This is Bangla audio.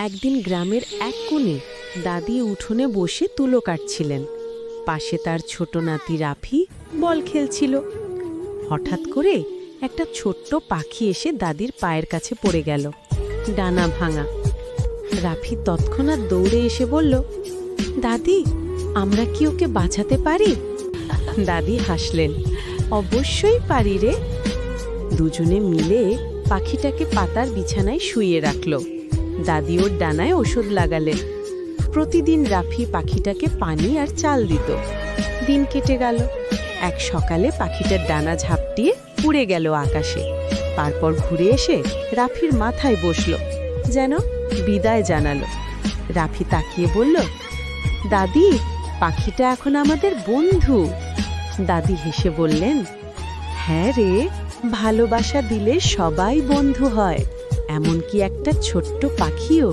একদিন গ্রামের এক কোণে দাদি উঠোনে বসে তুলো কাটছিলেন। পাশে তার ছোট নাতি রাফি বল খেলছিল। হঠাৎ করে একটা ছোট্ট পাখি এসে দাদির পায়ের কাছে পড়ে গেল, ডানা ভাঙা। রাফি তৎক্ষণাৎ দৌড়ে এসে বলল, দাদি, আমরা কি ওকে বাঁচাতে পারি? দাদি হাসলেন, অবশ্যই পারি রে। দুজনে মিলে পাখিটাকে পাতার বিছানায় শুইয়ে রাখল। দাদি ওর ডানায় ওষুধ লাগালেন। প্রতিদিন রাফি পাখিটাকে পানি আর চাল দিত। দিন কেটে গেল। এক সকালে পাখিটার ডানা ঝাপটিয়ে উড়ে গেল আকাশে। তারপর ঘুরে এসে রাফির মাথায় বসল, যেন বিদায় জানালো। রাফি তাকিয়ে বলল, দাদি, পাখিটা এখন আমাদের বন্ধু। দাদি হেসে বললেন, হ্যাঁ রে, ভালোবাসা দিলে সবাই বন্ধু হয়, এমনকি একটা ছোট্ট পাখিও।